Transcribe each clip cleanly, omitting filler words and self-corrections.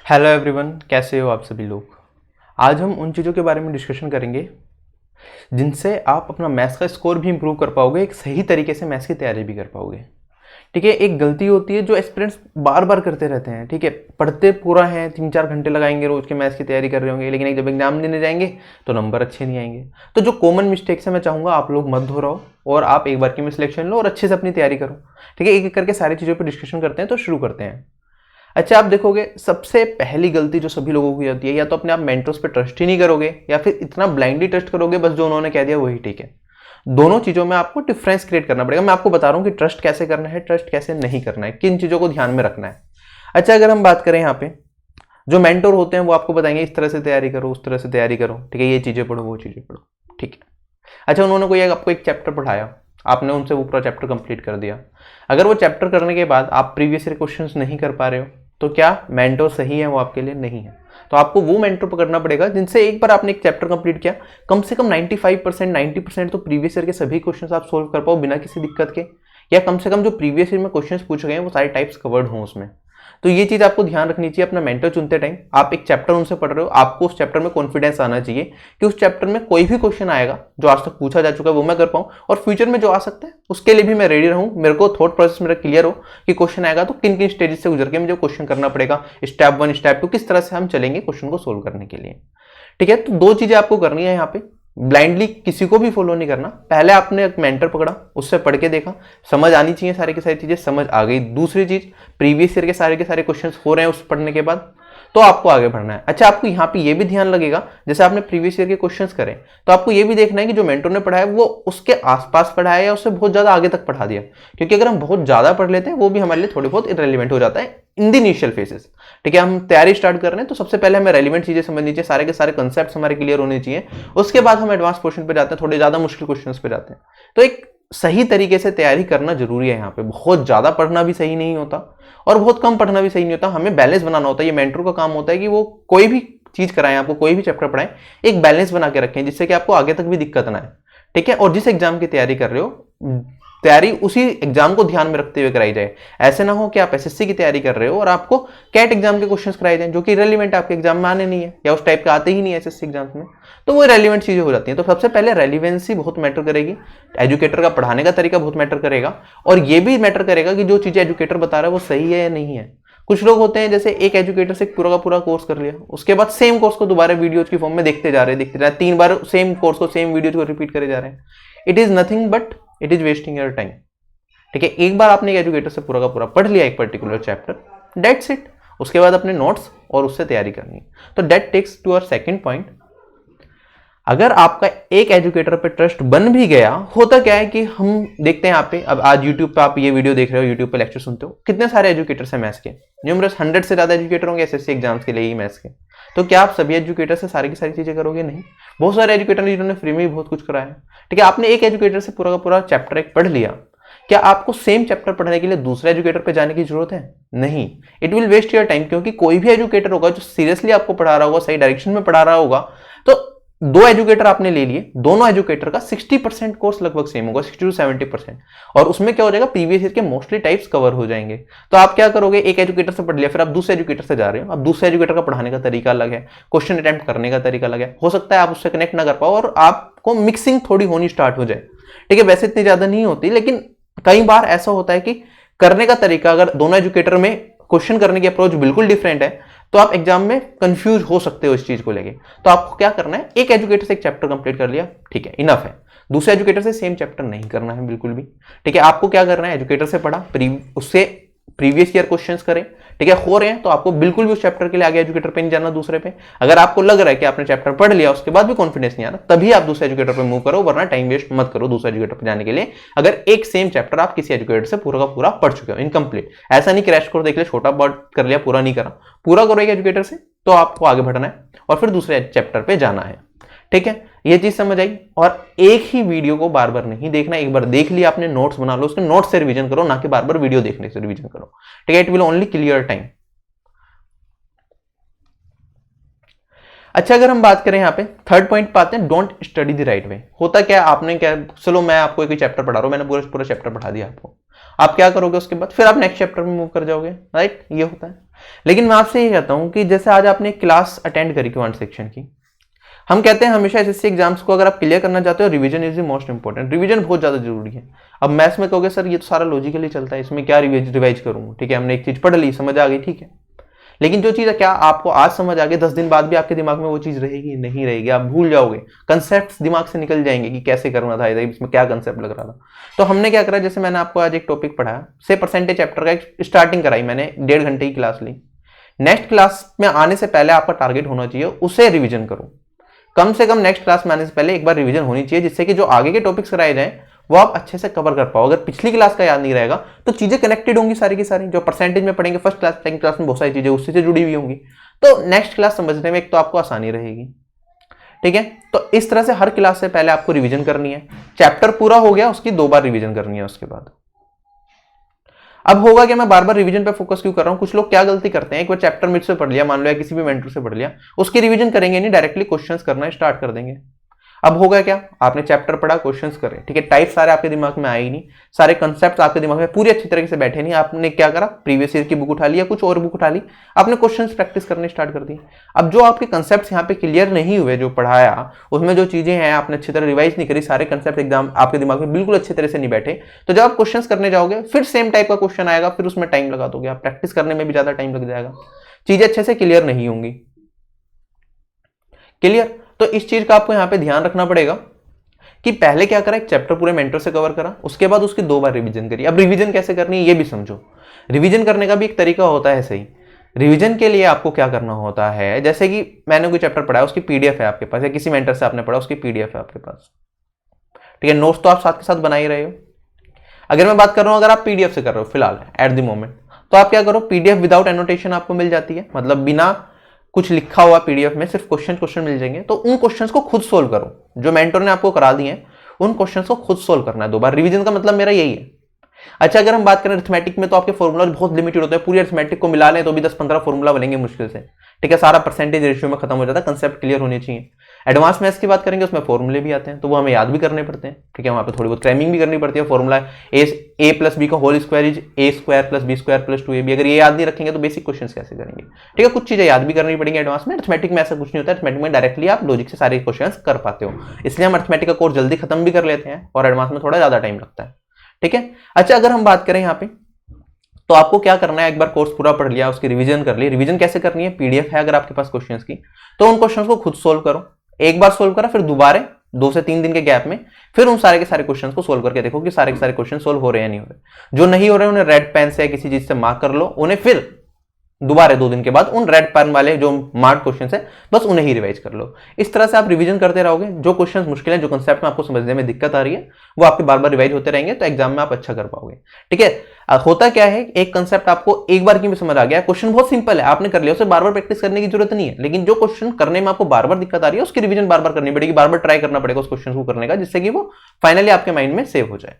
Hello everyone, कैसे हो आप सभी लोग। आज हम उन चीज़ों के बारे में डिस्कशन करेंगे जिनसे आप अपना मैथ्स का स्कोर भी इंप्रूव कर पाओगे, एक सही तरीके से मैथ्स की तैयारी भी कर पाओगे। ठीक है, एक गलती होती है जो एस्पिरेंट्स बार बार करते रहते हैं। ठीक है, पढ़ते पूरा है, 3-4 घंटे लगाएंगे रोज के मैथ्स की तैयारी कर रहे होंगे, लेकिन एक जब एग्जाम देने जाएंगे तो नंबर अच्छे नहीं आएंगे। तो जो कॉमन मिस्टेक्स है मैं चाहूँगा आप लोग मत दोहराओ और आप एक बार की में सिलेक्शन लो और अच्छे से अपनी तैयारी करो। ठीक है, एक एक करके सारी चीज़ों पर डिस्कशन करते हैं, तो शुरू करते हैं। अच्छा, आप देखोगे सबसे पहली गलती जो सभी लोगों की होती है, या तो अपने आप मेंटर्स पे ट्रस्ट ही नहीं करोगे या फिर इतना ब्लाइंडली ट्रस्ट करोगे बस जो उन्होंने कह दिया वही ठीक है। दोनों चीजों में आपको डिफरेंस क्रिएट करना पड़ेगा। मैं आपको बता रहा हूं कि ट्रस्ट कैसे करना है, ट्रस्ट कैसे नहीं करना है, किन चीजों को ध्यान में रखना है। अच्छा, अगर हम बात करें यहाँ पे, जो मेंटर होते हैं वो आपको बताएंगे इस तरह से तैयारी करो, उस तरह से तैयारी करो। ठीक है, ये चीजें पढ़ो, वो चीजें पढ़ो। ठीक है। अच्छा, उन्होंने कोई आपको एक चैप्टर पढ़ाया, आपने उनसे वो पूरा चैप्टर कंप्लीट कर दिया। अगर वो चैप्टर करने के बाद आप प्रीवियस ईयर क्वेश्चंस नहीं कर पा रहे हो, तो क्या मेंटर सही है वो आपके लिए? नहीं है। तो आपको वो मेंटर पकड़ना पड़ेगा जिनसे एक बार आपने एक चैप्टर कंप्लीट किया, कम से कम 95% 90% तो प्रीवियस ईयर के सभी क्वेश्चंस आप सोल्व कर पाओ बिना किसी दिक्कत के, या कम से कम जो प्रीवियस ईयर में क्वेश्चंस पूछे गए हैं वो सारे टाइप्स कवर्ड हों उसमें। तो ये चीज आपको ध्यान रखनी चाहिए। अपना मेंटर चुनते टाइम आप एक चैप्टर उनसे पढ़ रहे हो, आपको उस चैप्टर में कॉन्फिडेंस आना चाहिए कि उस चैप्टर में कोई भी क्वेश्चन आएगा जो आज तक पूछा जा चुका है वो मैं कर पाऊं, और फ्यूचर में जो आ सकता है उसके लिए भी मैं रेडी रहूं। मेरे को थॉट प्रोसेस मेरा क्लियर हो कि क्वेश्चन आएगा तो किन किन स्टेजेस से गुजर के मुझे क्वेश्चन करना पड़ेगा, स्टेप 1 स्टेप 2 किस तरह से हम चलेंगे क्वेश्चन को सोल्व करने के लिए। ठीक है, तो दो चीजें आपको करनी है यहाँ पे। ब्लाइंडली किसी को भी फॉलो नहीं करना। पहले आपने एक मेंटर पकड़ा, उससे पढ़ के देखा, समझ आनी चाहिए सारी की सारी चीजें, समझ आ गई। दूसरी चीज, प्रीवियस ईयर के सारे क्वेश्चंस हो रहे हैं उस पढ़ने के बाद, तो आपको आगे बढ़ना है। अच्छा, आपको यहाँ पे ये भी ध्यान लगेगा, जैसे आपने प्रीवियस ईयर के क्वेश्चंस करे तो आपको ये भी देखना है कि जो मेंटर ने पढ़ाया वो उसके आसपास पढ़ाया या उससे बहुत ज्यादा आगे तक पढ़ा दिया। क्योंकि अगर हम बहुत ज्यादा पढ़ लेते हैं वो भी हमारे लिए थोड़ी बहुत इरेलीवेंट हो जाता है इन द इनिशियल फेजेस। ठीक है, हम तैयारी स्टार्ट कर रहे हैं तो सबसे पहले हमें रेलिवेंट चीजें समझनी चाहिए, सारे के सारे कंसेप्ट हमारे क्लियर होने चाहिए। उसके बाद हम एडवांस पोर्शन पे जाते हैं, थोड़े ज्यादा मुश्किल क्वेश्चंस पे जाते हैं। तो एक सही तरीके से तैयारी करना जरूरी है। यहाँ पे बहुत ज्यादा पढ़ना भी सही नहीं होता और बहुत कम पढ़ना भी सही नहीं होता, हमें बैलेंस बनाना होता है। ये मेंटर का काम होता है कि वो कोई भी चीज कराएं, आपको कोई भी चैप्टर पढ़ाएं, एक बैलेंस बना के रखें जिससे कि आपको आगे तक भी दिक्कत ना आए। ठीक है, और जिस एग्जाम की तैयारी कर रहे हो तैयारी उसी एग्जाम को ध्यान में रखते हुए कराई जाए। ऐसे ना हो कि आप एसएससी की तैयारी कर रहे हो और आपको कैट एग्जाम के क्वेश्चंस कराए जाएं जो कि रेलिवेंट आपके एग्जाम में आने नहीं है या उस टाइप के आते ही नहीं है एसएससी एग्जाम्स में, तो वो रेलिवेंट चीजें हो जाती हैं। तो सबसे पहले रेलिवेंसी बहुत मैटर करेगी, एजुकेटर का पढ़ाने का तरीका बहुत मैटर करेगा, और ये भी मैटर करेगा कि जो चीजें एजुकेटर बता रहा है वो सही है या नहीं है। कुछ लोग होते हैं जैसे एक एजुकेटर से पूरा का पूरा कोर्स कर लिया, उसके बाद सेम कोर्स को दोबारा वीडियोज की फॉर्म में देखते जा रहे हैं, 3 बार सेम कोर्स को सेम वीडियोज को रिपीट करे जा रहे हैं। It is nothing but it is wasting your time. ठीक है, एक बार आपने एक एजुकेटर से पूरा का पूरा पढ़ लिया एक पर्टिकुलर चैप्टर, दैट्स इट। उसके बाद अपने नोट्स और उससे तैयारी करनी है। तो that takes to our second point. अगर आपका एक एजुकेटर पे ट्रस्ट बन भी गया, होता क्या है कि हम देखते हैं यहाँ पे, अब आज यूट्यूब पे आप ये वीडियो देख रहे हो, यूट्यूब पे लेक्चर सुनते हो, कितने सारे एजुकेटर्स हैं मैथ्स के, न्यूमरस 100 से ज्यादा एजुकेटर होंगे एसएससी एग्जाम्स के लिए ही मैथ्स के। तो क्या आप सभी एजुकेटर से सारी की सारी चीजें करोगे? नहीं। बहुत सारे एजुकेटर जिन्होंने फ्री में बहुत कुछ कराया। ठीक है, आपने एक एजुकेटर से पूरा का पूरा चैप्टर एक पढ़ लिया, क्या आपको सेम चैप्टर पढ़ने के लिए दूसरे एजुकेटर पे जाने की जरूरत है? नहीं। It will waste your time, क्योंकि कोई भी एजुकेटर होगा जो सीरियसली आपको पढ़ा रहा होगा, सही डायरेक्शन में पढ़ा रहा होगा, तो 2 एजुकेटर आपने ले लिए, दोनों एजुकेटर का 60% कोर्स लगभग सेम होगा, 60 to 70%, और उसमें क्या हो जाएगा, प्रीवियस ईयर के मोस्टली टाइप्स कवर हो जाएंगे। तो आप क्या करोगे, एक एजुकेटर से पढ़ लिया, फिर आप दूसरे एजुकेटर से जा रहे हो, अब दूसरे एजुकेटर का पढ़ाने का तरीका अलग है, क्वेश्चन अटेम्प्ट करने का तरीका अलग है, हो सकता है आप उससे कनेक्ट ना कर पाओ और आपको मिक्सिंग थोड़ी होनी स्टार्ट हो जाए। ठीक है, वैसे इतनी ज्यादा नहीं होती, लेकिन कई बार ऐसा होता है कि करने का तरीका, अगर दोनों एजुकेटर में क्वेश्चन करने की अप्रोच बिल्कुल डिफरेंट है, तो आप एग्जाम में कंफ्यूज हो सकते हो इस चीज को लेके। तो आपको क्या करना है, एक एजुकेटर से एक चैप्टर कंप्लीट कर लिया, ठीक है, इनफ है। दूसरे एजुकेटर से सेम चैप्टर नहीं करना है बिल्कुल भी। ठीक है, आपको क्या करना है, एजुकेटर से पढ़ा, उससे प्रीवियस ईयर क्वेश्चंस करें। ठीक है, हो रहे हैं तो आपको बिल्कुल भी उस चैप्टर के लिए आगे एजुकेटर पे नहीं जाना, दूसरे पे। अगर आपको लग रहा है कि आपने चैप्टर पढ़ लिया उसके बाद भी कॉन्फिडेंस नहीं आ रहा, तभी आप दूसरे एजुकेटर पे मूव करो, वरना टाइम वेस्ट मत करो दूसरे एजुकेटर पे जाने के लिए। अगर एक सेम चैप्टर आप किसी एजुकेटर से पूरा का पूरा पढ़ चुके हो इनकम्प्लीट, ऐसा नहीं क्रैश कोर्स देख ले, छोटा बहुत कर लिया, पूरा नहीं करा, पूरा करो एक एजुकेटर से, तो आपको आगे बढ़ना है और फिर दूसरे चैप्टर पे जाना है। ठीक है, ये चीज समझ आई। और एक ही वीडियो को बार बार नहीं देखना, एक बार देख लिया आपने, नोट्स बना लो, उसके नोट्स से रिवीजन करो, ना कि बार बार वीडियो देखने से रिवीजन करो। ठीक है, it will only clear time. अच्छा, अगर हम बात करें यहाँ पे थर्ड पॉइंट पे आते हैं, don't study the right way. होता क्या है, आपने क्या, चलो मैं आपको एक चैप्टर पढ़ा रहा हूं, मैंने पूरा चैप्टर पढ़ा दिया आपको, आप क्या करोगे उसके बाद, फिर आप नेक्स्ट चैप्टर में मूव कर जाओगे, राइट, ये होता है। लेकिन मैं आपसे ये कहता हूं कि जैसे आज आपने क्लास अटेंड करी क्वांट सेक्शन की, हम कहते हैं हमेशा एसएससी एग्जाम्स को अगर आप क्लियर करना चाहते हो revision is the most important, revision बहुत ज्यादा जरूरी है। अब मैथ्स में कहोगे सर ये तो सारा लॉजिकली चलता है, इसमें क्या रिवाइज करूँ, ठीक है हमने एक चीज पढ़ ली समझ आ गई, ठीक है, लेकिन जो चीज है क्या आपको आज समझ आ गई 10 दिन बाद भी आपके दिमाग में वो चीज रहेगी, नहीं रहेगी, आप भूल जाओगे, कंसेप्ट दिमाग से निकल जाएंगे कि कैसे करना था, इसमें क्या कंसेप्ट लग रहा था। तो हमने क्या करा, जैसे मैंने आपको आज एक टॉपिक पढ़ाया, से परसेंटेज चैप्टर का एक स्टार्टिंग कराई मैंने, 1.5 घंटे की क्लास ली। नेक्स्ट क्लास में आने से पहले आपका टारगेट होना चाहिए उसे रिविजन करो, कम से कम नेक्स्ट क्लास में आने से पहले एक बार रिवीजन होनी चाहिए, जिससे कि जो आगे के टॉपिक्स कराए जाएं वो आप अच्छे से कवर कर पाओ। अगर पिछली क्लास का याद नहीं रहेगा तो चीजें कनेक्टेड होंगी सारी की सारी, जो परसेंटेज में पढ़ेंगे फर्स्ट क्लास सेकंड क्लास में बहुत सारी चीजें उससे से जुड़ी हुई होंगी, तो नेक्स्ट क्लास समझने में एक तो आपको आसानी रहेगी, ठीक है। तो इस तरह से हर क्लास से पहले आपको रिवीजन करनी है, चैप्टर पूरा हो गया उसकी 2 बार रिवीजन करनी है उसके बाद। अब होगा कि मैं बार बार रिवीजन पे फोकस क्यों कर रहा हूं, कुछ लोग क्या गलती करते हैं, एक बार चैप्टर मुझसे पढ़ लिया, मान लो या किसी भी मेंटर से पढ़ लिया, उसकी रिवीजन करेंगे नहीं, डायरेक्टली क्वेश्चंस करना स्टार्ट कर देंगे। अब होगा क्या, आपने चैप्टर पढ़ा क्वेश्चंस करे, ठीक है, टाइप सारे आपके दिमाग में आए ही नहीं, सारे कंसेप्ट आपके दिमाग में पूरी अच्छी तरीके से बैठे नहीं, आपने क्या करा, प्रीवियस ईयर की बुक उठा लिया, कुछ और बुक उठा ली, आपने क्वेश्चंस प्रैक्टिस करने स्टार्ट कर दी। अब जो आपके कंसेप्ट यहाँ पे क्लियर नहीं हुए, जो पढ़ाया उसमें जो चीजें हैं आपने अच्छी तरह रिवाइज नहीं करी, सारे कंसेप्ट एग्जाम आपके दिमाग में बिल्कुल अच्छी तरह से नहीं बैठे, तो जब आप क्वेश्चन करने जाओगे फिर सेम टाइप का क्वेश्चन आएगा, फिर उसमें टाइम लगा दोगे आप, प्रैक्टिस करने में भी ज्यादा टाइम लग जाएगा, चीजें अच्छे से क्लियर नहीं होंगी। क्लियर, तो इस चीज का आपको यहाँ पे ध्यान रखना पड़ेगा कि पहले क्या करा, एक चैप्टर पूरे मेंटर से कवर करा, उसके बाद उसकी 2 बार रिवीजन करी। अब रिवीजन कैसे करनी है ये भी समझो, रिवीजन करने का भी एक तरीका होता है सही। रिवीजन के लिए आपको क्या करना होता है, जैसे कि मैंने कोई चैप्टर पढ़ा है उसकी पीडीएफ है आपके पास, या किसी मेंटर से आपने पढ़ा उसकी पीडीएफ है आपके पास, ठीक है, नोट्स तो आप साथ के साथ बना ही रहे हो। अगर मैं बात कर रहा हूं, अगर आप पीडीएफ से कर रहे हो फिलहाल एट द मोमेंट, तो आप क्या करो, पीडीएफ विदाउट एनोटेशन आपको मिल जाती है, मतलब बिना कुछ लिखा हुआ पीडीएफ में सिर्फ क्वेश्चन मिल जाएंगे, तो उन क्वेश्चंस को खुद सोल्व करो, जो मेंटर ने आपको करा दिए हैं उन क्वेश्चंस को खुद सोल्व करना है 2 बार। रिवीजन का मतलब मेरा यही है। अच्छा, अगर हम बात करें अरिथमेटिक में तो आपके फॉर्मूला बहुत लिमिटेड होते हैं, पूरी अरिथमेटिक को मिला लें तो भी 10-15 फॉर्मूला बनेंगे मुश्किल से, ठीक है, सारा परसेंटेज रेशियो में खत्म हो जाता है, कंसेप्ट क्लियर होने चाहिए। एडवांस मैथ्स की बात करेंगे उसमें फॉर्मूले भी आते हैं, तो वो हमें याद भी करने पड़ते हैं, ठीक है, वहां पे थोड़ी बहुत क्रैमिंग भी करनी पड़ती है। फॉर्मूला ए प्लस बी का whole square is a square plus b square plus 2ab, अगर ये याद नहीं रखेंगे तो बेसिक क्वेश्चन कैसे करेंगे, ठीक है, कुछ चीजें याद भी करनी पड़ेंगी एडवांस में। अरिथमेटिक में ऐसा कुछ नहीं होता, अरिथमेटिक में डायरेक्टली आप लॉजिक से सारे क्वेश्चन कर पाते हो, इसलिए हम अरिथमेटिक का कोर्स जल्दी खत्म भी कर लेते हैं और एडवांस में थोड़ा ज्यादा टाइम लगता है, ठीक है। अच्छा, अगर हम बात करें यहाँ पे, तो आपको क्या करना है, एक बार कोर्स पूरा पढ़ लिया, उसकी रिवीजन कर ली। रिवीजन कैसे करनी है, पीडीएफ है अगर आपके पास क्वेश्चंस की, तो उन क्वेश्चंस को खुद सोल्व करो, एक बार सोल्व करा फिर दोबारा 2 से 3 दिन के गैप में फिर उन सारे के सारे क्वेश्चंस को सोल्व करके देखो कि सारे के सारे क्वेश्चन सोल्व हो रहे हैं नहीं हो रहे। जो नहीं हो रहे उन्हें रेड पेन से किसी चीज से मार्क कर लो, उन्हें फिर दोबारा 2 दिन के बाद उन रेड पेन वाले जो मार्क क्वेश्चन है बस उन्हें ही रिवाइज कर लो। इस तरह से आप रिवीजन करते रहोगे, जो क्वेश्चन मुश्किल है, जो कंसेप्ट में आपको समझने में दिक्कत आ रही है, वो आपके बार बार रिवाइज होते रहेंगे, तो एग्जाम में आप अच्छा कर पाओगे, ठीक है। होता क्या है, एक कंसेप्ट आपको एक बार की में समझ आ गया, क्वेश्चन बहुत सिंपल है, आपने कर लिया, उसे बार बार प्रैक्टिस करने की जरूरत नहीं है, लेकिन जो क्वेश्चन करने में आपको बार बार दिक्कत आ रही है उसकी रिवीजन बार बार करनी पड़ेगी, बार बार ट्राई करना पड़ेगा उस क्वेश्चन को करने का, जिससे कि वो फाइनली आपके माइंड में सेव हो जाए।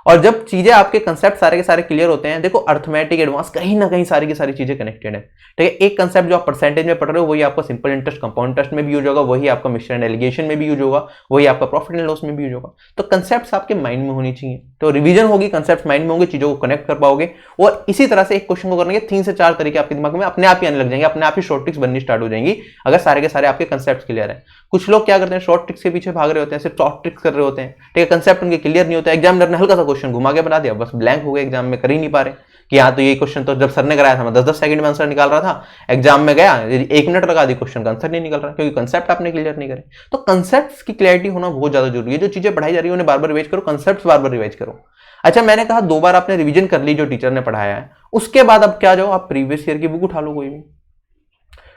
और जब चीजें आपके कंसेप्ट सारे के सारे क्लियर होते हैं, देखो अर्थमेटिक एडवांस कहीं ना कहीं सारी की सारी चीजें कनेक्टेड है, ठीक है। एक कंसेप्ट जो आप परसेंटेज में पढ़ रहे हो वही आपका सिंपल इंटरेस्ट कंपाउंड इंटरेस्ट में भी यूज होगा, वही आपका मिक्सचर एंड एलिगेशन में भी यूज होगा, वही आपका प्रॉफिट एंड लॉस में भी यूज होगा। तो कंसेप्ट आपके माइंड में होनी चाहिए, तो रिवीजन होगी, कंसेप्ट माइंड में होंगे, चीजों को कनेक्ट कर पाओगे, और इसी तरह से एक क्वेश्चन को करने के 3 से 4 तरीके आपके दिमाग में अपने आप ही आने लग जाएंगे, अपने आप ही शॉर्ट ट्रिक्स बननी स्टार्ट हो जाएंगी, अगर सारे के सारे आपके कंसेप्ट क्लियर है। कुछ लोग क्या करते हैं, शॉर्ट ट्रिक्स के पीछे भाग रहे होते हैं, सिर्फ शॉर्ट ट्रिक्स कर रहे होते हैं, ठीक है, कंसेप्ट उनके क्लियर नहीं होता, एग्जामिनर ने हल्का सा क्वेश्चन घुमा के बना दिया, बस ब्लैंक हो गया, एग्जाम में कर ही नहीं पा रहे कि हाँ तो ये क्वेश्चन तो जब सर ने कराया था मैं 10-10 सेकंड में आंसर निकाल रहा था, एग्जाम में गया 1 मिनट लगा दी, क्वेश्चन का आंसर नहीं निकल रहा, क्योंकि कंसेप्ट आपने क्लियर नहीं करे। तो कंसेप्ट की क्लैरिटी होना बहुत ज्यादा जरूरी है, जो चीजें पढ़ाई जा रही है उन्हें बार बार रिवाइज करो, कंसेप्ट बार बार रिवाइज करो। अच्छा, मैंने कहा 2 बार आपने रिवीजन कर ली जो टीचर ने पढ़ाया है, उसके बाद अब क्या जाओ, आप प्रीवियस ईयर की बुक उठा लो, कोई भी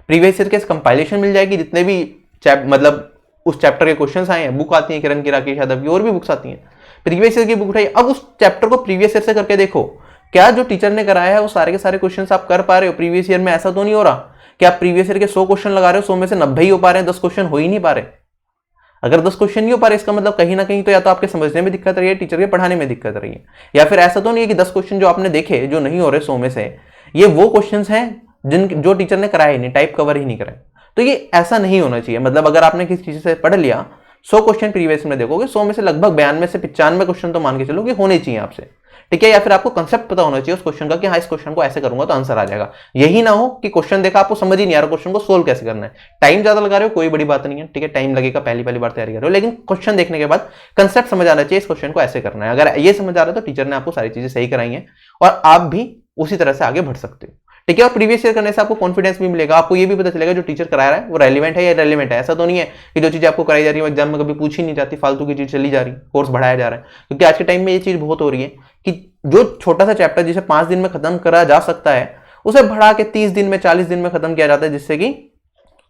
प्रीवियस ईयर के कंपाइलेशन मिल जाएगी, जितने भी मतलब उस चैप्टर के क्वेश्चंस आए हैं, बुक आती है किरण की, राकेश यादव की, और भी बुक्स आती हैं, प्रीवियस ईयर की बुक उठाई, अब उस चैप्टर को प्रीवियस ईयर से करके देखो, क्या जो टीचर ने कराया है वो सारे के सारे क्वेश्चंस आप कर पा रहे हो प्रीवियस ईयर में। ऐसा तो नहीं हो रहा कि आप प्रीवियस ईयर के 100 क्वेश्चन लगा रहे हो, 100 में से 90 ही हो पा रहे हैं, 10 क्वेश्चन हो ही नहीं पा रहे। अगर 10 क्वेश्चन नहीं हो पा रहे, इसका मतलब कहीं ना कहीं तो या तो आपके समझने में दिक्कत रही है, टीचर के पढ़ाने में दिक्कत रही है, या फिर ऐसा तो नहीं है कि 10 क्वेश्चन जो आपने देखे जो नहीं हो रहे 100 में से, ये वो क्वेश्चन हैं जो टीचर ने कराए नहीं, टाइप कवर ही नहीं कराए। तो ये ऐसा नहीं होना चाहिए, मतलब अगर आपने किसी चीज से पढ़ लिया, 100 क्वेश्चन प्रीवियस में देखोगे, 100 में से लगभग 92 से 95 क्वेश्चन तो मान के चलो कि होने चाहिए आपसे, ठीक है, या फिर आपको कंसेप्ट पता होना चाहिए उस क्वेश्चन का कि हाँ इस क्वेश्चन को ऐसे करूंगा तो आंसर आ जाएगा। यही ना हो कि क्वेश्चन देखा आपको समझ ही नहीं आ रहा क्वेश्चन को सोल्व कैसे करना है। टाइम ज्यादा लगा रहे हो कोई बड़ी बात नहीं है, ठीक है, टाइम लगेगा, पहली बार तैयारी कर रहे हो, लेकिन क्वेश्चन देखने के बाद कंसेप्ट समझ आना चाहिए इस क्वेश्चन को ऐसे करना है। अगर ये समझ आ रहा है तो टीचर ने आपको सारी चीजें सही कराई है और आप भी उसी तरह से आगे बढ़ सकते हो, ठीक है। और प्रीवियस ईयर करने से आपको कॉन्फिडेंस भी मिलेगा, आपको ये भी पता चलेगा जो टीचर करा रहा है वो रेलिवेंट है या रेलिवेंट है। ऐसा तो नहीं है कि जो चीज आपको कराई जा रही है एग्जाम में कभी पूछी नहीं जाती, फालतू की चीज चली जा रही, कोर्स बढ़ाया जा रहा है। क्योंकि आज के टाइम में ये चीज बहुत हो रही है कि जो छोटा सा चैप्टर जिसे 5 दिन में खत्म करा जा सकता है उसे बढ़ा के 30 दिन में 40 दिन में खत्म किया जाता है, जिससे कि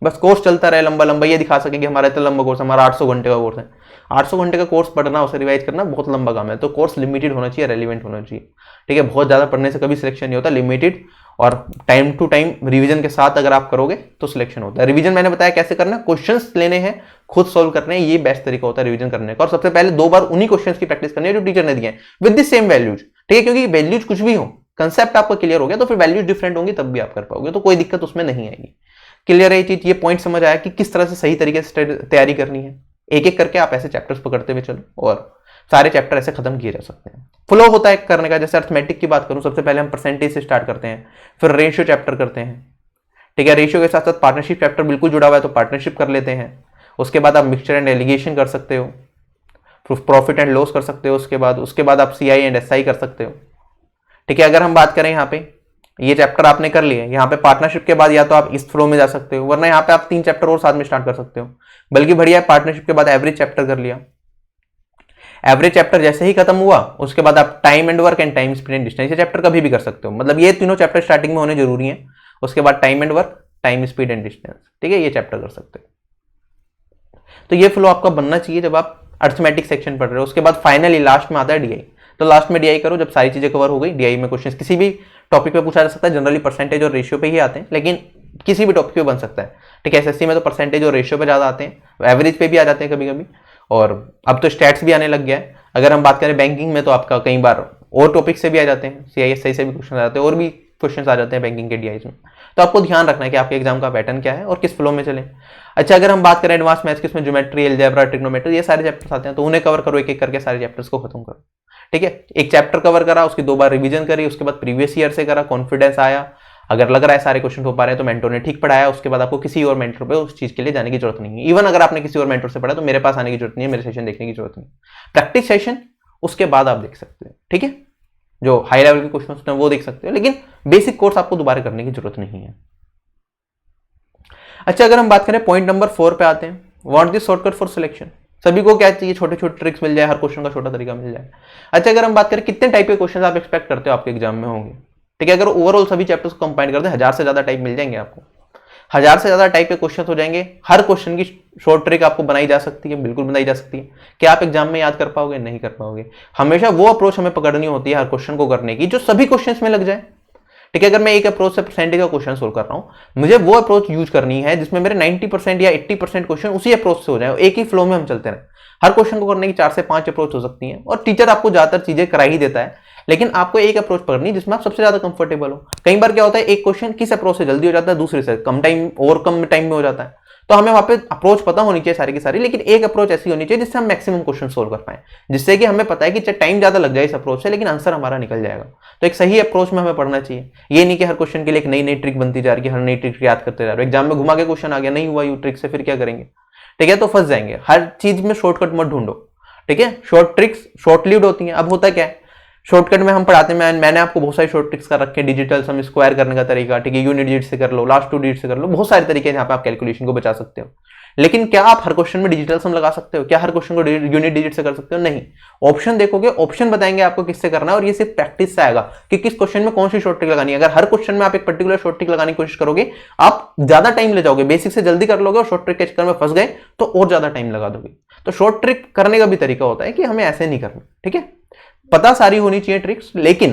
बस कोर्स चलता रहे लंबा लंबा, ये दिखा सके कि हमारा इतना लंबा कोर्स, हमारा 800 घंटे का कोर्स है। 800 घंटे का कोर्स पढ़ना, उसे रिवाइज करना बहुत लंबा काम है। तो कोर्स लिमिटेड होना चाहिए, रेलिवेंट होना चाहिए, ठीक है। बहुत ज्यादा पढ़ने से कभी सिलेक्शन नहीं होता, लिमिटेड और टाइम टू टाइम रिवीजन के साथ अगर आप करोगे तो सिलेक्शन होता है। रिवीजन मैंने बताया कैसे करना, क्वेश्चंस लेने हैं, खुद सॉल्व करने हैं, ये बेस्ट तरीका होता है रिवीजन करने का। और सबसे पहले 2 बार उन्हीं क्वेश्चंस की प्रैक्टिस करनी है जो टीचर ने दिए हैं विद द सेम वैल्यूज, ठीक है। क्योंकि वैल्यूज कुछ भी हो, कंसेप्ट आपका क्लियर हो गया तो फिर वैल्यूज डिफरेंट होंगी तब भी आप कर पाओगे, तो कोई दिक्कत उसमें नहीं आएगी। क्लियर है ये चीज, ये पॉइंट समझ आया कि किस तरह से सही तरीके से तैयारी करनी है। एक एक करके आप ऐसे चैप्टर्स पकड़ते हुए चलो और सारे चैप्टर ऐसे खत्म किए जा सकते हैं। फ्लो होता है करने का। जैसे अर्थमेटिक की बात करूं, सबसे पहले हम परसेंटेज से स्टार्ट करते हैं, फिर रेशियो चैप्टर करते हैं, ठीक है। रेशियो के साथ साथ पार्टनरशिप चैप्टर बिल्कुल जुड़ा हुआ है तो पार्टनरशिप कर लेते हैं। उसके बाद आप मिक्सचर एंड एलिगेशन कर सकते हो, प्रॉफिट एंड लॉस कर सकते हो, उसके बाद आप CI एंड SI कर सकते हो, ठीक है। अगर हम बात करें यहाँ पे ये चैप्टर आपने कर लिए, यहाँ पे पार्टनरशिप के बाद या तो आप इस फ्लो में जा सकते हो, वरना यहाँ पे आप 3 चैप्टर और साथ में स्टार्ट कर सकते हो। बल्कि बढ़िया है, पार्टनरशिप के बाद एवरेज चैप्टर कर लिया। एवरेज चैप्टर जैसे ही खत्म हुआ उसके बाद आप time and work and time speed and distance ये चैप्टर कभी भी कर सकते हो। मतलब ये तीनों चैप्टर स्टार्टिंग में होने जरूरी है। उसके बाद time and work, time speed and distance, ठीक है, ये चैप्टर कर सकते हो। तो ये फ्लो आपका बनना चाहिए जब आप अर्थमेटिक सेक्शन पढ़ रहे हो। उसके बाद फाइनली लास्ट में आता है DI। तो लास्ट में DI करो जब सारी चीजें कवर हो गई। DI में क्वेश्चन किसी भी टॉपिक पे पूछा जा सकता है, जनरली परसेंटेज और रेशियो पे ही आते हैं, लेकिन किसी भी टॉपिक पे बन सकता है, ठीक है। SSC में तो परसेंटेज और रेशियो पे ज्यादा आते हैं, एवरेज पे भी आ जाते हैं कभी कभी, और अब तो स्टैट्स भी आने लग गया है। अगर हम बात करें बैंकिंग में तो आपका कई बार और टॉपिक से भी आ जाते हैं, CI SI से भी क्वेश्चन आ जाते हैं, और भी क्वेश्चन आ जाते हैं बैंकिंग के DIs में। तो आपको ध्यान रखना है कि आपके एग्जाम का पैटर्न क्या है और किस फ्लो में चले। अच्छा, अगर हम बात करें एडवांस मैथ्स की, इसमें ज्योमेट्री, अलजेब्रा, ट्रिग्नोमेट्री, ये सारे चैप्टर्स आते हैं, तो उन्हें कवर करो, एक एक करके सारे चैप्टर्स को खत्म करो, ठीक है। एक चैप्टर कवर करा, उसकी 2 बार रिवीजन करी, उसके बाद प्रीवियस ईयर से करा, कॉन्फिडेंस आया। अगर लग रहा है सारे क्वेश्चन हो पा रहे हैं तो मेंटोर ने ठीक पढ़ाया, उसके बाद आपको किसी और मेंटोर पे उस चीज के लिए जाने की जरूरत नहीं है। इवन अगर आपने किसी और मेंटोर से पढ़ा तो मेरे पास आने की जरूरत नहीं है, मेरे सेशन देखने की जरूरत नहीं है। प्रैक्टिस सेशन उसके बाद आप देख सकते हो, ठीक है। जो हाई लेवल के क्वेश्चन होते हैं वो देख सकते हो, लेकिन बेसिक कोर्स आपको दोबारा करने की जरूरत नहीं है। अच्छा, अगर हम बात करें पॉइंट नंबर 4 पे आते हैं, what the shortcut for selection. सभी को क्या चाहिए, छोटे छोटे ट्रिक्स मिल जाए, हर क्वेश्चन का छोटा तरीका मिल जाए। अच्छा, अगर हम बात करें कितने टाइप के क्वेश्चन आप एक्सपेक्ट करते हो आपके एग्जाम में होंगे, ठीक है। अगर ओवरऑल सभी चैप्टर्स को कंबाइन कर दें 1000 से ज्यादा टाइप मिल जाएंगे आपको, 1000 से ज्यादा टाइप के क्वेश्चन हो जाएंगे। हर क्वेश्चन की शॉर्ट ट्रिक आपको बनाई जा सकती है, बिल्कुल बनाई जा सकती है। क्या आप एग्जाम में याद कर पाओगे? नहीं कर पाओगे। हमेशा वो अप्रोच हमें पकड़नी होती है हर क्वेश्चन को करने की जो सभी क्वेश्चन में लग जाए, ठीक है। अगर मैं एक अप्रोच से परसेंटेज का क्वेश्चन सोल्व कर रहा हूं, मुझे वो अप्रोच यूज करनी है जिसमें मेरे 90% या 80% क्वेश्चन उसी अप्रोच से हो जाए, एक ही फ्लो में हम चलते रहे। हर क्वेश्चन को करने की 4 से 5 अप्रोच हो सकती है, और टीचर आपको ज्यादातर चीजें करा ही देता है, लेकिन आपको एक अप्रोच पकड़नी है जिसमें आप सबसे ज्यादा कंफर्टेबल हो। कई बार क्या होता है, एक क्वेश्चन किस अप्रोच से जल्दी हो जाता है, दूसरे से कम टाइम में हो जाता है। तो हमें वहां पे अप्रोच पता होनी चाहिए सारी की सारी, लेकिन एक अप्रोच ऐसी होनी चाहिए जिससे हम मैक्सिमम क्वेश्चन सोल्व कर पाए, जिससे कि हमें पता है कि चाहे टाइम ज्यादा लग जाए इस अप्रोच से, लेकिन आंसर हमारा निकल जाएगा। तो एक सही अप्रोच में हमें पढ़ना चाहिए। ये नहीं कि हर क्वेश्चन के लिए एक नई नई ट्रिक बनती जा रही है, हर नई ट्रिक याद करते जा रहे हो। एग्जाम में घुमा के क्वेश्चन आ गया, नहीं हुआ यू ट्रिक से, फिर क्या करेंगे, ठीक है। तो फंस जाएंगे। हर चीज में शॉर्टकट मत ढूंढो, ठीक है। शॉर्ट ट्रिक्स शॉर्ट लिव्ड होती हैं। अब होता क्या है, शॉर्टकट में हम पढ़ाते हैं, मैंने आपको बहुत सारी शॉर्ट ट्रिक्स कर रखे हैं, डिजिटल सम स्क्वायर करने का तरीका, ठीक है, यूनिट डिजिट से कर लो, लास्ट 2 डिजिट से कर लो, बहुत सारे तरीके हैं जहां पे आप कैलकुलेशन को बचा सकते हो। लेकिन क्या आप हर क्वेश्चन में डिजिटल सम लगा सकते हो? क्या हर क्वेश्चन को यूनिट डिजिट से कर सकते हो? नहीं। ऑप्शन देखोगे, ऑप्शन बताएंगे आपको किससे करना है, और ये सिर्फ प्रैक्टिस से आएगा कि किस क्वेश्चन में कौन सी शॉर्ट ट्रिक लगानी है। अगर हर क्वेश्चन में आप एक पर्टिकुलर शॉर्ट ट्रिक लगाने की कोशिश करोगे, आप ज्यादा टाइम ले जाओगे, बेसिक से जल्दी कर लोगे, और शॉर्ट ट्रिक के चक्कर में फंस गए तो और ज्यादा टाइम लगा दोगे। तो शॉर्ट ट्रिक करने का भी तरीका होता है कि हमें ऐसे नहीं करना, ठीक है। पता सारी होनी चाहिए ट्रिक्स, लेकिन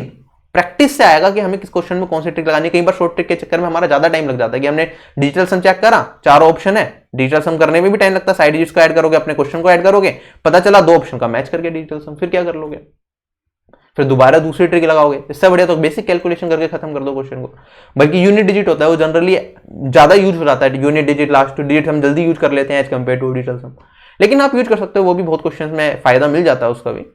प्रैक्टिस से आएगा कि हमें किस क्वेश्चन में कौन सी ट्रिक लगानी है। कई बार शॉर्ट ट्रिक के चक्कर में हमारा ज्यादा टाइम लग जाता है कि हमने डिजिटल सम चेक करा, 4 ऑप्शन है, डिजिटल सम करने में भी टाइम लगता है, साइड डिजिट्स को ऐड करोगे, अपने क्वेश्चन को ऐड करोगे, पता चला 2 ऑप्शन का मैच करके डिजिटल सम, फिर क्या कर लोगे? फिर दोबारा दूसरी ट्रिक लगाओगे। इससे बढ़िया तो बेसिक कैलकुलेशन करके खत्म कर दो क्वेश्चन को। बल्कि यूनिट डिजिट होता है वो जनरली ज्यादा यूज हो जाता है, यूनिट डिजिट, लास्ट 2 डिजिट हम जल्दी यूज कर लेते हैं एज कंपेयर टू डिजिटल सम, लेकिन आप यूज कर सकते हो, वो भी बहुत क्वेश्चन में फायदा मिल जाता है उसका भी।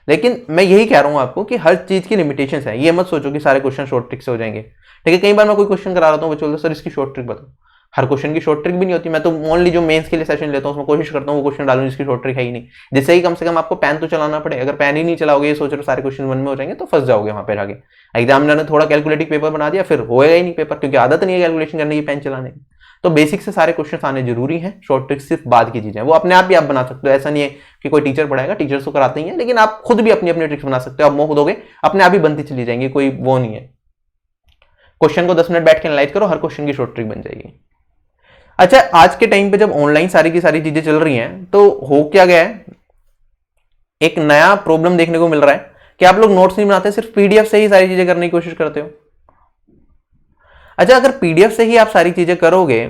लेकिन मैं यही कह रहा हूँ आपको कि हर चीज की लिमिटेशंस है। ये मत सोचो कि सारे क्वेश्चन शॉर्ट ट्रिक से हो जाएंगे। ठीक है, कई बार मैं कोई क्वेश्चन करा रहा हूँ, बच्चे बोलते सर इसकी शॉर्ट ट्रिक बताओ। हर क्वेश्चन की शॉर्ट ट्रिक भी नहीं होती। मैं तो ओनली जो मेंस के लिए सेशन लेता हूँ उसमें कोशिश करता हूँ वो क्वेश्चन डालूं जिसकी शॉर्ट ट्रिक है ही नहीं, जिससे ही कम से कम आपको पेन तो चलाना पड़े। अगर पेन ही नहीं चलाओगे, ये सोच रहे हो सारे क्वेश्चन मन में हो जाएंगे, तो फंस जाओगे वहां पर आगे। एग्जामिनर ने थोड़ा कैलकुलेटिव पेपर बना दिया, फिर होएगा ही नहीं पेपर, क्योंकि आदत नहीं है कैलकुलेशन करने की, पेन चलाने की। तो बेसिक से सारे क्वेश्चन आने जरूरी है। शॉर्ट ट्रिक सिर्फ बाद की चीजें हैं, वो अपने आप भी आप बना सकते हो। ऐसा नहीं है कि कोई टीचर पढ़ाएगा, टीचर्स तो कराते ही हैं, लेकिन आप खुद भी अपनी अपनी ट्रिक्स बना सकते हो। आप मौक दोगे अपने आप ही बनती चली जाएंगी, कोई वो नहीं है। क्वेश्चन को 10 मिनट बैठ के एनालाइज करो, हर क्वेश्चन की शॉर्ट ट्रिक बन जाएगी। अच्छा, आज के टाइम पे जब ऑनलाइन सारी की सारी चीजें चल रही हैं, तो हो क्या गया है, एक नया प्रॉब्लम देखने को मिल रहा है कि आप लोग नोट्स नहीं बनाते, सिर्फ पीडीएफ से ही सारी चीजें करने की कोशिश करते हो। अच्छा, अगर पीडीएफ से ही आप सारी चीजें करोगे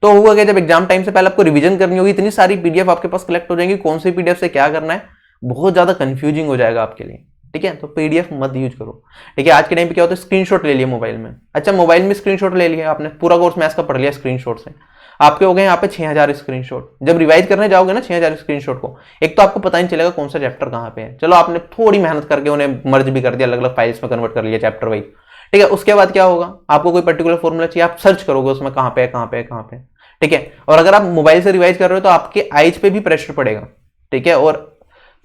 तो होगा क्या, जब एग्जाम टाइम से पहले आपको रिवीजन करनी होगी, इतनी सारी पीडीएफ आपके पास कलेक्ट हो जाएंगी, कौन सी पीडीएफ से क्या करना है, बहुत ज्यादा कंफ्यूजिंग हो जाएगा आपके लिए। ठीक है, तो पीडीएफ मत यूज करो। ठीक है, आज के टाइम पे क्या होता है, स्क्रीनशॉट ले लिया मोबाइल में। अच्छा, मोबाइल में स्क्रीनशॉट ले लिया आपने, पूरा कोर्स मैथ्स का पढ़ लिया स्क्रीनशॉट से, आपके हो गए यहाँ पे 6000 स्क्रीनशॉट। जब रिवाइज करने जाओगे ना 6000 स्क्रीनशॉट को, एक तो आपको पता नहीं चलेगा कौन सा चैप्टर कहाँ पे है। चलो आपने थोड़ी मेहनत करके उन्हें मर्ज भी कर दिया, अलग अलग फाइल्स में कन्वर्ट कर लिया चैप्टर वाइज। ठीक है, उसके बाद क्या होगा, आपको कोई पर्टिकुलर फॉर्मूला चाहिए, आप सर्च करोगे उसमें कहाँ पे है, कहाँ पे है, कहाँ पे है। ठीक है, और अगर आप मोबाइल से रिवाइज कर रहे हो तो आपके आईज पे भी प्रेशर पड़ेगा। ठीक है, और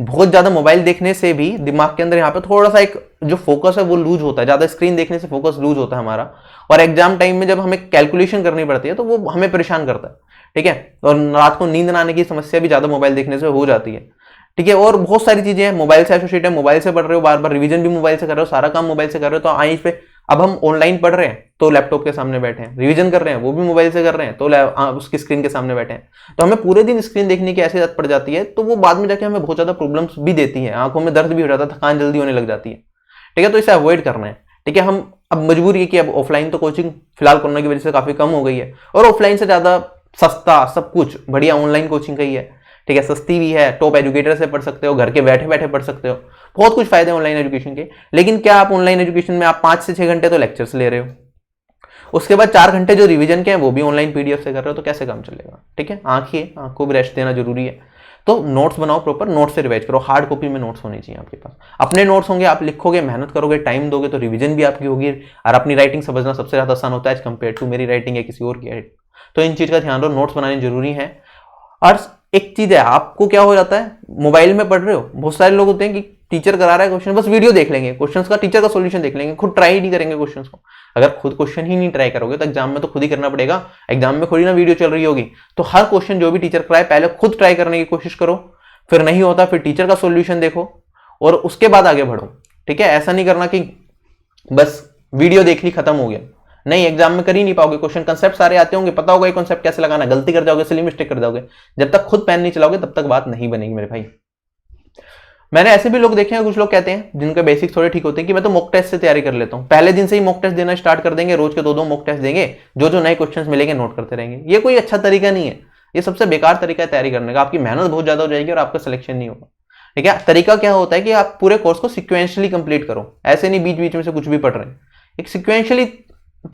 बहुत ज्यादा मोबाइल देखने से भी दिमाग के अंदर यहाँ पे थोड़ा सा एक जो फोकस है वो लूज होता है। ज्यादा स्क्रीन देखने से फोकस लूज होता है हमारा, और एग्जाम टाइम में जब हमें कैलकुलेशन करनी पड़ती है तो वो हमें परेशान करता है। ठीक है, और रात को नींद न आने की समस्या भी ज्यादा मोबाइल देखने से हो जाती है। ठीक है, और बहुत सारी चीजें हैं मोबाइल से एसोसिएट है, मोबाइल से पढ़ रहे हो, बार बार रिवीजन भी मोबाइल से कर रहे हो, सारा काम मोबाइल से कर रहे हो, तो आई पे अब हम ऑनलाइन पढ़ रहे हैं तो लैपटॉप के सामने बैठे हैं, रिवीजन कर रहे हैं वो भी मोबाइल से कर रहे हैं तो उसकी स्क्रीन के सामने बैठे हैं। तो हमें पूरे दिन स्क्रीन देखने की ऐसी आदत पड़ जाती है, तो वो बाद में जाके हमें बहुत ज्यादा प्रॉब्लम्स भी देती है, आंखों में दर्द भी हो जाता है, थकान जल्दी होने लग जाती है। ठीक है, तो इसे अवॉइड करना है। ठीक है, हम अब मजबूरी है कि अब ऑफलाइन तो कोचिंग फिलहाल कोरोना की वजह से काफी कम हो गई है, और ऑफलाइन से ज्यादा सस्ता सब कुछ बढ़िया ऑनलाइन कोचिंग का ही है। ठीक है, सस्ती भी है, टॉप एजुकेटर से पढ़ सकते हो, घर के बैठे बैठे पढ़ सकते हो, बहुत कुछ फायदे ऑनलाइन एजुकेशन के। लेकिन क्या आप ऑनलाइन एजुकेशन में आप 5 से 6 घंटे तो लेक्चर्स ले रहे हो, उसके बाद 4 घंटे जो रिवीजन के हैं वो भी ऑनलाइन पीडीएफ से कर रहे हो, तो कैसे काम चलेगा। ठीक है, आंख को भी रेस्ट देना जरूरी है। तो नोट्स बनाओ, प्रॉपर नोट्स से रिवाइज करो, हार्ड कॉपी में नोट्स होने चाहिए आपके पास। अपने नोट्स होंगे, आप लिखोगे, मेहनत करोगे, टाइम दोगे तो रिवीजन भी आपकी होगी, और अपनी राइटिंग समझना सबसे ज्यादा आसान होता है एज कंपेयर टू मेरी राइटिंग या किसी और की। तो इन चीज का ध्यान रखो, नोट्स बनाने जरूरी है। और एक चीज है, आपको क्या हो जाता है, मोबाइल में पढ़ रहे हो, बहुत सारे लोग होते हैं कि टीचर करा रहा है क्वेश्चन, बस वीडियो देख लेंगे, क्वेश्चन का टीचर का सॉल्यूशन देख लेंगे, खुद ट्राई नहीं करेंगे क्वेश्चन को। अगर खुद क्वेश्चन ही नहीं ट्राई करोगे तो एग्जाम में तो खुद ही करना पड़ेगा, एग्जाम में खुद ही ना वीडियो चल रही होगी। तो हर क्वेश्चन जो भी टीचर कराए पहले खुद ट्राई करने की कोशिश करो, फिर नहीं होता फिर टीचर का सॉल्यूशन देखो, और उसके बाद आगे बढ़ो। ठीक है, ऐसा नहीं करना कि बस वीडियो देख ली खत्म हो गया, नहीं, एग्जाम में कर ही नहीं पाओगे। क्वेश्चन कंसेप्ट सारे आते होंगे, पता होगा ये कंसेप्ट कैसे लगाना, गलती कर जाओगे, सिली मिस्टेक कर जाओगे। जब तक खुद पेन नहीं चलाओगे तब तक बात नहीं बनेगी मेरे भाई। मैंने ऐसे भी लोग देखे हैं, कुछ लोग कहते हैं जिनके बेसिक थोड़े ठीक होते हैं कि मैं तो मॉक टेस्ट से तैयारी कर लेता हूं, पहले दिन से ही मॉक टेस्ट देना स्टार्ट कर देंगे, रोज के 2-2 मॉक टेस्ट देंगे, जो जो नए क्वेश्चन मिलेंगे नोट करते रहेंगे। ये कोई अच्छा तरीका नहीं है, ये सबसे बेकार तरीका है तैयारी करने का। आपकी मेहनत बहुत ज्यादा हो जाएगी और आपका सिलेक्शन नहीं होगा। ठीक है, तरीका क्या होता है कि आप पूरे कोर्स को सिक्वेंशियली कंप्लीट करो, ऐसे नहीं बीच बीच में से कुछ भी पढ़ रहे हैं। एक सिक्वेंशियली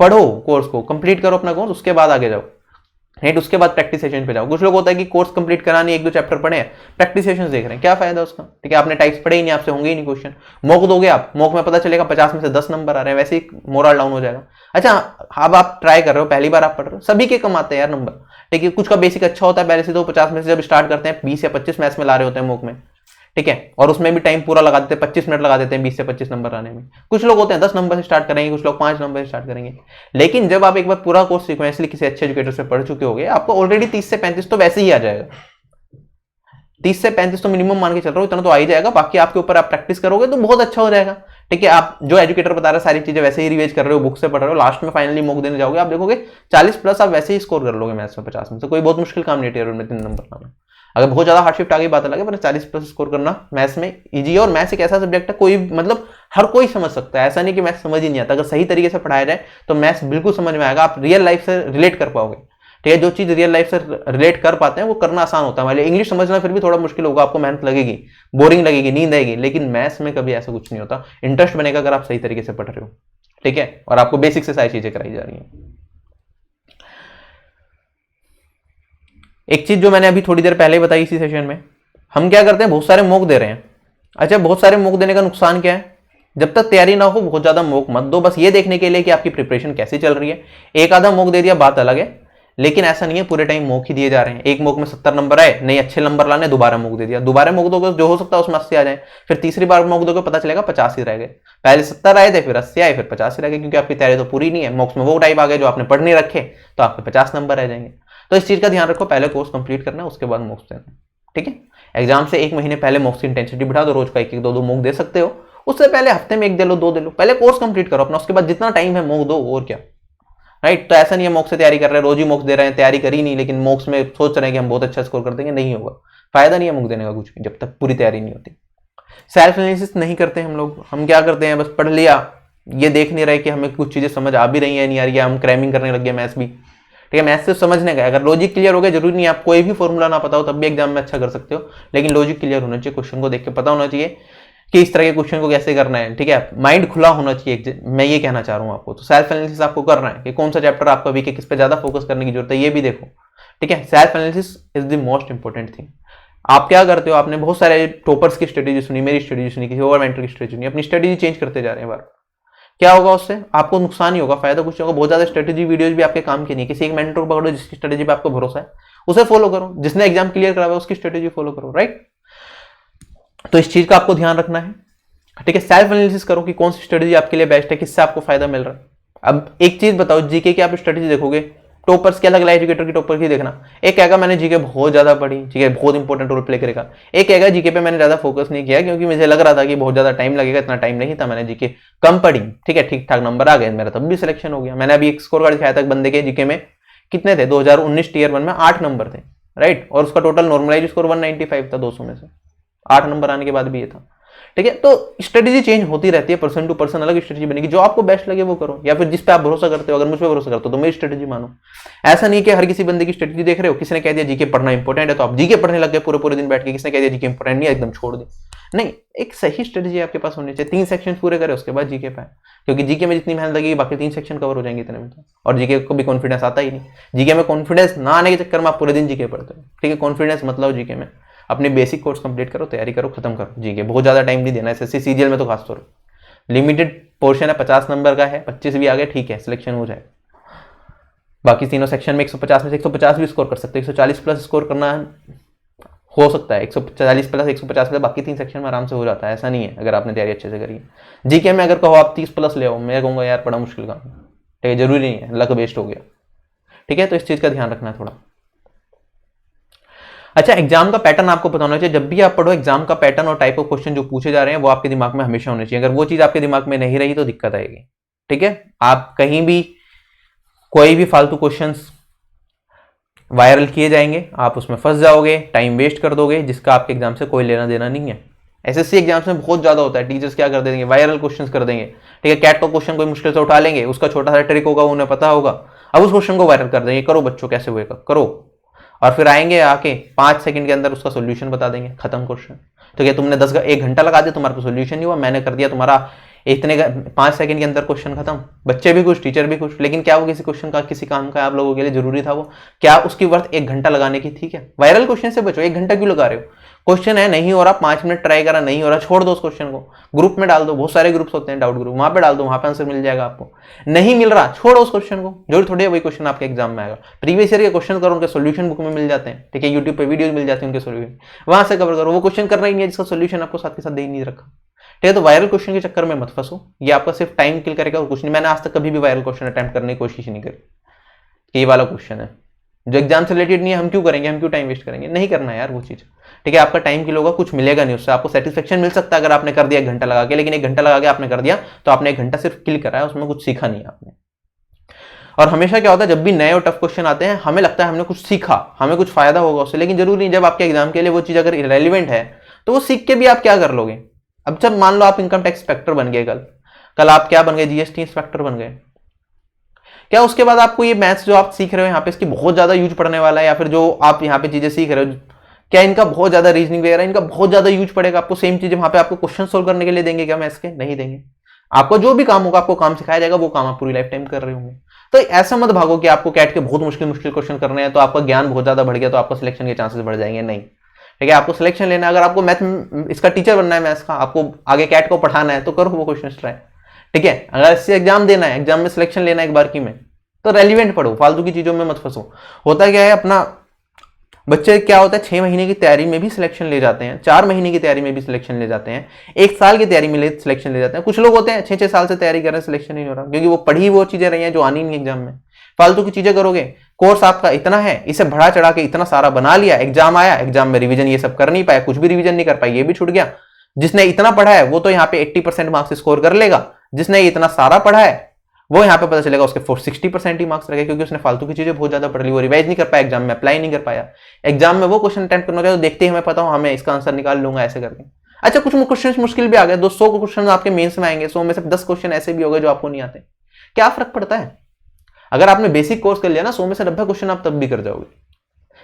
पढ़ो, कोर्स को कंप्लीट करो अपना कोर्स, उसके बाद आगे जाओ, नहीं उसके बाद प्रैक्टिस सेशन पे जाओ। कुछ लोग होता है कि कोर्स कंप्लीट करानी, 1-2 चैप्टर पढ़े, प्रैक्टिस सेशन देख रहे हैं, क्या फायदा उसका। ठीक है, आपने टाइप्स पढ़े ही नहीं, आपसे होंगे ही नहीं क्वेश्चन। मॉक दोगे आप, मॉक में पता चलेगा 50 में से 10 नंबर आ रहे हैं, वैसे ही मोरल डाउन हो जाएगा। अच्छा, अब आप ट्राई कर रहे हो, पहली बार आप पढ़ रहे हो, सभी के कम आते हैं यार नंबर। ठीक है, कुछ का बेसिक अच्छा होता है पहले से, तो 50 में से जब स्टार्ट करते हैं 20 या 25 मैथ्स में ला रहे होते हैं मॉक में। ठीक है, और उसमें भी टाइम पूरा लगा देते हैं, 25 मिनट लगा देते हैं 20 से 25 नंबर आने में। कुछ लोग होते हैं 10 नंबर से स्टार्ट करेंगे, कुछ लोग 5 नंबर से स्टार्ट करेंगे। लेकिन जब आप एक बार पूरा कोर्स सीक्वेंसली किसी अच्छे एजुकेटर से पढ़ चुके होंगे, आपको ऑलरेडी 30 से 35 तो वैसे ही आ जाएगा। 30 से 35 तो मिनिमम मान के चल रहा हूं, इतना तो आ ही जाएगा। बाकी आपके ऊपर आप प्रैक्टिस करोगे तो बहुत अच्छा हो जाएगा। ठीक है, आप जो एजुकेटर बता रहे हैं सारी चीजें वैसे ही रिवाइज कर रहे हो, बुक से पढ़ रहे हो, लास्ट में फाइनली मॉक देने जाओगे, आप देखोगे 40 प्लस आप वैसे ही स्कोर कर लोगे मैथ्स में 50 में से। कोई बहुत मुश्किल काम नहीं है टेबल में 3 नंबर लाना। अगर बहुत ज्यादा हार्ड शिफ्ट आगे बात लगे, पर 40 प्लस स्कोर करना मैथ्स में इजी है। और मैथ्स एक ऐसा सब्जेक्ट है, कोई मतलब हर कोई समझ सकता है, ऐसा नहीं कि मैथ्स समझ ही नहीं आता। अगर सही तरीके से पढ़ाया जाए तो मैथ्स बिल्कुल समझ में आएगा, आप रियल लाइफ से रिलेट कर पाओगे। ठीक है, जो चीज रियल लाइफ से रिलेट कर पाते हैं वो करना आसान होता है। मान इंग्लिश समझना फिर भी थोड़ा मुश्किल होगा, आपको मेहनत लगेगी, बोरिंग लगेगी, नींद आएगी, लेकिन मैथ्स में कभी ऐसा कुछ नहीं होता। इंटरेस्ट बनेगा अगर आप सही तरीके से पढ़ रहे हो। ठीक है, और आपको बेसिक से सारी चीजें कराई जा रही हैं। एक चीज जो मैंने अभी थोड़ी देर पहले ही बताई इसी सेशन में, हम क्या करते हैं, बहुत सारे मॉक दे रहे हैं, अच्छा, बहुत सारे मॉक देने का नुकसान क्या है? जब तक तैयारी ना हो बहुत ज्यादा मॉक मत दो, बस ये देखने के लिए कि आपकी प्रिपरेशन कैसी चल रही है। एक आधा मॉक दे दिया बात अलग है, लेकिन ऐसा नहीं है पूरे टाइम मॉक ही दिए जा रहे हैं। एक मॉक में 70 नंबर आए, नहीं अच्छे नंबर लाने, दोबारा मॉक दे दिया, दोबारा मॉक दोगे जो हो सकता है उसमें 80 आ जाए, फिर तीसरी बार मॉक दोगे पता चलेगा 50 ही रह गए। पहले 70 आए थे, फिर 80 आए, फिर 50 ही रह गए, क्योंकि आपकी तैयारी तो पूरी नहीं है। मॉक्स में वो टाइप आ गए जो आपने पढ़ नहीं रखे, तो आपके 50 नंबर रह जाएंगे। तो इस चीज का ध्यान रखो, पहले कोर्स कंप्लीट करना है, उसके बाद मॉक्स देना। ठीक है, एग्जाम से एक महीने पहले मॉक्स की इंटेंसिटी बढ़ा दो, रोज का एक एक दो मॉक दे सकते हो। उससे पहले हफ्ते में एक दे लो, दो दे लो, पहले कोर्स कंप्लीट करो अपना, उसके बाद जितना टाइम है मॉक दो, और क्या। राइट, तो ऐसा नहीं है मॉक्स से तैयारी कर रहे हैं, रोज ही मॉक्स दे रहे हैं, तैयारी करी नहीं, लेकिन मॉक्स में सोच रहे हैं कि हम बहुत अच्छा स्कोर कर देंगे, नहीं होगा। फायदा नहीं है मॉक देने का कुछ भी, जब तक पूरी तैयारी नहीं होती। सेल्फ एनालिसिस नहीं करते हम लोग। हम क्या करते हैं, बस पढ़ लिया, ये देख नहीं रहे कि हमें कुछ चीजें समझ आ भी रही है नहीं आ रही है, हम क्रैमिंग करने लग गए मैथ्स भी। ठीक है, मैथ्स सिर्फ समझने का, अगर लॉजिक क्लियर हो गया, जरूरी नहीं आप कोई भी फॉर्मूला ना पता हो तब भी एग्जाम में अच्छा कर सकते हो, लेकिन लॉजिक क्लियर होना चाहिए, क्वेश्चन को देख के पता होना चाहिए कि इस तरह के क्वेश्चन को कैसे करना है। ठीक है, माइंड खुला होना चाहिए, मैं ये कहना चाह रहा हूँ आपको। तो सेल्फ एनालिसिस आपको करना है कि कौन सा चैप्टर आपका वीक है, किस पे ज्यादा फोकस करने की जरूरत है, ये भी देखो। ठीक है, self analysis is the most important thing. आप क्या करते हो, आपने बहुत सारे टॉपर्स की स्ट्रेटेजी सुनी, मेरी स्ट्रेटेजी सुनी, किसी और मेंटर की स्ट्रेटेजी सुनी, अपनी स्ट्रेटेजी चेंज करते जा रहे हैं बार। क्या होगा उससे? आपको नुकसान ही होगा, फायदा कुछ होगा। बहुत ज्यादा स्ट्रेटेजी वीडियोज भी आपके काम की नहीं। किसी एक मेंटर को पकड़ो जिसकी स्ट्रेटेजी पे आपको भरोसा है, उसे फॉलो करो। जिसने एग्जाम क्लियर करा हुआ उसकी स्ट्रेटेजी फॉलो करो। राइट, तो इस चीज का आपको ध्यान रखना है। ठीक है, सेल्फ एनालिसिस करो कि कौन सी स्ट्रेटेजी आपके लिए बेस्ट है, किससे आपको फायदा मिल रहा है। अब एक चीज बताओ, जीके की आप स्ट्रेटेजी देखोगे, टॉपर्स की अलग, एजुकेटर की टॉपर की देखना। एक कहेगा मैंने जीके बहुत ज्यादा पढ़ी, जीके बहुत इंपॉर्टेंट रोल प्ले करेगा। एक कहेगा जीके पे मैंने ज्यादा फोकस नहीं किया क्योंकि मुझे लग रहा था कि बहुत ज्यादा टाइम लगेगा, इतना टाइम नहीं था, मैंने जीके कम पढ़ी। ठीक है, ठीक ठाक नंबर आ गए, मेरा तब भी सिलेक्शन हो गया। मैंने अभी एक स्कोर कार्ड दिखाया था बंदे के जीके में, कितने थे 2019 टीयर 1 में 8 नंबर थे। राइट, और उसका टोटल नॉर्मलाइज स्कोर 195 था 200 में से, 8 नंबर आने के बाद भी ये था। ठीक है, तो स्ट्रेटेजी चेंज होती रहती है, पर्सन टू पर्सन अलग स्ट्रेटेजी बनेगी। जो आपको बेस्ट लगे वो करो, या फिर जिस पे आप भरोसा करते हो। अगर मुझ पे भरोसा करते हो तो मेरी स्ट्रेटेजी मानो। ऐसा नहीं कि हर किसी बंदे की स्ट्रेटेजी देख रहे हो, किसी ने कह दिया जीके पढ़ना इंपॉर्टेंट है तो आप जीके पढ़ने लग गए पूरे पूरे दिन बैठ के, किसी ने कह दिया जीके इंपॉर्टेंट नहीं है एकदम छोड़ दे। नहीं, एक सही स्ट्रेटेजी आपके पास होनी चाहिए। 3 सेक्शन पूरे करें उसके बाद जीके पे, क्योंकि जीके में जितनी मेहनत लगेगी बाकी 3 सेक्शन कवर हो जाएंगे इतने में तो। और जीके को भी कॉन्फिडेंस आता ही नहीं। जीके में कॉन्फिडेंस ना आने के चक्कर में आप पूरे दिन जीके पढ़ते हो। ठीक है, कॉन्फिडेंस मतलब जीके में अपने बेसिक कोर्स कंप्लीट करो, तैयारी करो, खत्म करो जीके। बहुत ज्यादा टाइम नहीं देना, एसएससी सीजीएल में तो खासतौर लिमिटेड पोर्शन है, 50 नंबर का है, 25 भी आ गए ठीक है, सिलेक्शन हो जाए। बाकी तीनों सेक्शन में 150 में से 150 भी स्कोर कर सकते हैं, 140 प्लस स्कोर करना हो सकता है, 140 प्लस 150 प्लस बाकी 3 सेक्शन में आराम से हो जाता है। ऐसा नहीं है, अगर आपने तैयारी अच्छे से करी है। जीके में अगर कहो आप 30 प्लस ले आओ, मैं कहूँगा यार बड़ा मुश्किल काम है। ठीक है, जरूरी नहीं है, लक वेस्ट हो गया। ठीक है, तो इस चीज का ध्यान रखना है थोड़ा। अच्छा, एग्जाम का पैटर्न आपको पता होना चाहिए। जब भी आप पढ़ो, एग्जाम का पैटर्न और टाइप ऑफ क्वेश्चन जो पूछे जा रहे हैं वो आपके दिमाग में हमेशा होने चाहिए। अगर वो चीज आपके दिमाग में नहीं रही तो दिक्कत आएगी। ठीक है, आप कहीं भी कोई भी फालतू क्वेश्चंस वायरल किए जाएंगे, आप उसमें फंस जाओगे, टाइम वेस्ट कर दोगे, जिसका आपके एग्जाम से कोई लेना देना नहीं है। एसएससी एग्जाम्स में बहुत ज्यादा होता है, टीचर्स क्या कर देंगे, वायरल क्वेश्चंस कर देंगे। ठीक है, कैट का क्वेश्चन कोई मुश्किल से उठा लेंगे, उसका छोटा सा ट्रिक होगा, उन्हें पता होगा, अब उस क्वेश्चन को वायरल कर देंगे, करो बच्चों कैसे हुए करो, और फिर आएंगे आके 5 सेकंड के अंदर उसका सोल्यूशन बता देंगे, खत्म क्वेश्चन। तो क्या तुमने 1 घंटा लगा दिया, तुम्हारा सोल्यूशन नहीं हुआ, मैंने कर दिया तुम्हारा इतने 5 सेकंड के अंदर क्वेश्चन खत्म। बच्चे भी खुश, टीचर भी खुश। लेकिन क्या वो किसी क्वेश्चन का किसी काम का आप लोगों के लिए जरूरी था वो? क्या उसकी वर्थ 1 घंटा लगाने की थी क्या? वायरल क्वेश्चन से बचो, 1 घंटा क्यों लगा रहे हो? क्वेश्चन है नहीं हो रहा, 5 मिनट ट्राई करा नहीं हो रहा, छोड़ दो उस क्वेश्चन को, ग्रुप में डाल दो। बहुत सारे ग्रुप्स होते हैं, डाउट ग्रुप, वहां पे डाल दो, वहां पे आंसर मिल जाएगा आपको। नहीं मिल रहा, छोड़ो उस क्वेश्चन को, जरूर थोड़ी वही क्वेश्चन आपके एग्जाम में आएगा। प्रीवियस ईयर के क्वेश्चन करो, उनके सोल्यूशन बुक में मिल जाते हैं। ठीक है, यूट्यूब पे वीडियोज मिल जाते हैं उनके सोल्यूशन, वहां से कवर करो। वो क्वेश्चन करना ही नहीं है जिसका सोल्यूशन आपको साथ के साथ दे ही नहीं रखा। ठीक है, तो वायरल क्वेश्चन के चक्कर में मत फंसो, ये आपका सिर्फ टाइम किल करेगा और कुछ नहीं। मैंने आज तक कभी भी वायरल क्वेश्चन अटेम्प्ट करने की कोशिश नहीं करी। ये वाला क्वेश्चन है जो एग्जाम से रिलेटेड नहीं है, हम क्यों करेंगे, हम क्यों टाइम वेस्ट करेंगे? नहीं करना है यार वो चीज। ठीक है, आपका टाइम किल होगा, कुछ मिलेगा नहीं उससे, आपको सेटिस्फेक्शन मिल सकता है अगर आपने कर दिया 1 घंटा लगा के, लेकिन 1 घंटा लगा के आपने कर दिया तो आपने 1 घंटा सिर्फ किल करा है, उसमें कुछ सीखा नहीं आपने। और हमेशा क्या होता है, जब भी नए और टफ क्वेश्चन आते हैं हमें लगता है हमने कुछ सीखा, हमें कुछ फायदा होगा उससे, लेकिन जरूरी नहीं। जब आपके एग्जाम के लिए वो चीज अगर इरेलीवेंट है तो वो सीख के भी आप क्या कर लोगे? अब जब मान लो आप इनकम टैक्स इंस्पेक्टर बन गए, कल आप क्या बन गए, जीएसटी इंस्पेक्टर बन गए, क्या उसके बाद आपको ये मैथ्स जो आप सीख रहे हो यहाँ पे इसकी बहुत ज्यादा यूज पड़ने वाला है? या फिर जो आप यहाँ पे चीजें सीख रहे हो क्या इनका बहुत ज्यादा रीजनिंग वगैरह इनका बहुत ज्यादा यूज पड़ेगा आपको? सेम चीजें वहां पे आपको क्वेश्चन सोल्व करने के लिए देंगे क्या मैथ्स के? नहीं देंगे। आपको जो भी काम होगा, आपको काम सिखाया जाएगा, वो काम आप पूरी लाइफ टाइम कर रहे होंगे। तो ऐसा मत भागो कि आपको कैट के बहुत मुश्किल मुश्किल क्वेश्चन करने हैं तो आपका ज्ञान बहुत ज्यादा बढ़ गया तो आपका सिलेक्शन के चांसेस बढ़ जाएंगे। नहीं, ठीक है, आपको सिलेक्शन लेना है, अगर आपको मैथ इसका टीचर बनना है मैथ्स का, आपको आगे कैट को पढ़ाना है तो करो वो क्वेश्चन ट्राई। ठीक है, अगर इससे एग्जाम देना है, एग्जाम में सिलेक्शन लेना है एक बार की में, तो रेलिवेंट पढ़ो, फालतू की चीजों में मत फंसो। होता क्या है, अपना बच्चे क्या होता है 6 महीने की तैयारी में भी सिलेक्शन ले जाते हैं, 4 महीने की तैयारी में भी सिलेक्शन ले जाते हैं, 1 साल की तैयारी में सिलेक्शन ले जाते हैं। कुछ लोग होते हैं 6-6 साल से तैयारी कर रहे हैं, सिलेक्शन नहीं हो रहा, क्योंकि वो पढ़ी वो चीजें रही हैं जो आनी नहीं एग्जाम में। फालतू की चीजें करोगे, कोर्स आपका इतना है, इसे बढ़ा चढ़ा के इतना सारा बना लिया, एग्जाम आया, एग्जाम में रिवीजन ये सब कर नहीं पाया, कुछ भी रिवीजन नहीं कर पाया, ये भी छूट गया। जिसने इतना पढ़ा है वो तो यहाँ पे 80% मार्क्स स्कोर कर लेगा, जिसने इतना सारा पढ़ा है वो यहाँ पे पता चलेगा उसके 60% ही मार्क्स रहे, क्योंकि उसने फालतू की चीजें बहुत ज्यादा पढ़ ली, वो रिवाइज नहीं कर पाया, एग्जाम में अप्लाई नहीं कर पाया। एग्जाम में वो क्वेश्चन अटेम्प्ट करना चाहिए तो देखते ही हमें पता हो, हमें इसका आंसर निकाल लूंगा ऐसे करके। अच्छा, कुछ क्वेश्चन मुश्किल भी आ गए, 200 क्वेश्चन आपके मेंस में आएंगे, 100 में से 10 क्वेश्चन ऐसे भी हो गए जो आपको नहीं आते, क्या फर्क पड़ता है? अगर आपने बेसिक कोर्स कर लिया ना, 100 में से 90 क्वेश्चन आप तब भी कर जाओगे।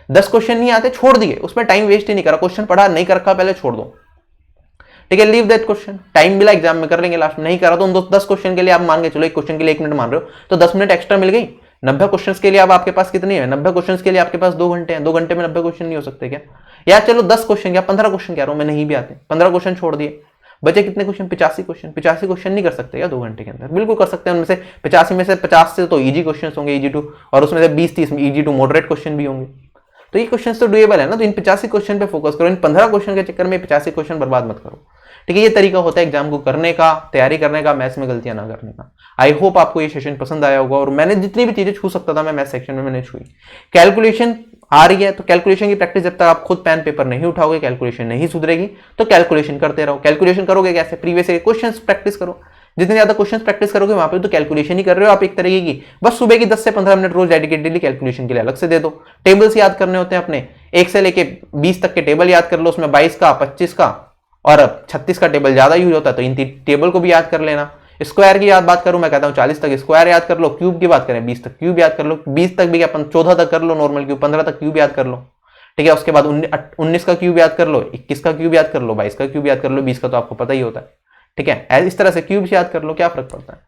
10 क्वेश्चन नहीं आते, छोड़ दिए, उसमें टाइम वेस्ट ही नहीं करा, क्वेश्चन पढ़ा नहीं कर रखा पहले छोड़ दो, ठीक है, लीव दैट क्वेश्चन, टाइम मिला एग्जाम में कर लेंगे, लास्ट में नहीं करा तो 10 क्वेश्चन के लिए आप मान के चलो, एक क्वेश्चन के लिए 1 मिनट मान रहे हो तो 10 मिनट एक्स्ट्रा मिल गई। 90 क्वेश्चन के लिए अब आपके पास कितनी है? 90 क्वेश्चन के लिए आपके पास 2 घंटे हैं, 2 घंटे में 90 क्वेश्चन नहीं हो सकते क्या? या चलो 10 क्वेश्चन या 15 क्वेश्चन कह रहा हूं मैं, नहीं भी आते, 15 क्वेश्चन छोड़ दिए, बचे कितने क्वेश्चन? 85 क्वेश्चन। 85 क्वेश्चन नहीं कर सकते क्या 2 घंटे के अंदर? बिल्कुल कर सकते हैं। उनमें से 85 में से 50 से तो इजी क्वेश्चन होंगे, इजी टू, और उसमें से 20-30 इजी टू मॉडरेट क्वेश्चन भी होंगे, तो ये क्वेश्चन तो डुएबल है ना। तो इन 85 क्वेश्चन पे फोकस करो, इन 15 क्वेश्चन के चक्कर में 85 क्वेश्चन बर्बाद मत करो, ठीक है। ये तरीका होता है एग्जाम को करने का, तैयारी करने का, मैथ्स में गलतियां ना करने का। आई होप आपको ये सेशन पसंद आया होगा, और मैंने जितनी भी चीजें छू सकता था मैं मैथ सेक्शन में मैंने छुई। कैलकुलेशन आ रही है तो कैलकुलेशन की प्रैक्टिस, जब तक आप खुद पेन पेपर नहीं उठाओगे कैलकुलेशन नहीं सुधरेगी, तो कैलकुलेशन करते रहो। कैलकुलेशन करोगे कैसे? प्रीवियस ईयर क्वेश्चंस प्रैक्टिस करो, जितने ज्यादा क्वेश्चंस प्रैक्टिस करोगे वहां पे तो कैलकुलेशन ही कर रहे हो आप एक तरीके की। बस सुबह की 10 से 15 मिनट रोज डेडिकेटेडली कैलकुलेशन के लिए अलग से दे दो। टेबल्स याद करने होते हैं अपने, 1 से लेके 20 तक के टेबल याद कर लो, उसमें 22 का, 25 का और 36 का टेबल ज्यादा यूज होता है, तो इन टेबल को भी याद कर लेना। स्क्वायर की याद बात करूं, मैं कहता हूं 40 तक स्क्वायर याद कर लो। क्यूब की बात करें 20 तक क्यूब याद कर लो, 20 तक भी क्या 14 तक कर लो नॉर्मल क्यूब, 15 तक क्यूब याद कर लो, ठीक है। उसके बाद 19 का क्यूब याद कर लो, 21 का क्यूब याद कर लो, 22 का क्यूब याद कर लो, 20 का तो आपको पता ही होता है, ठीक है। इस तरह से क्यूब याद कर लो, क्या फर्क पड़ता है,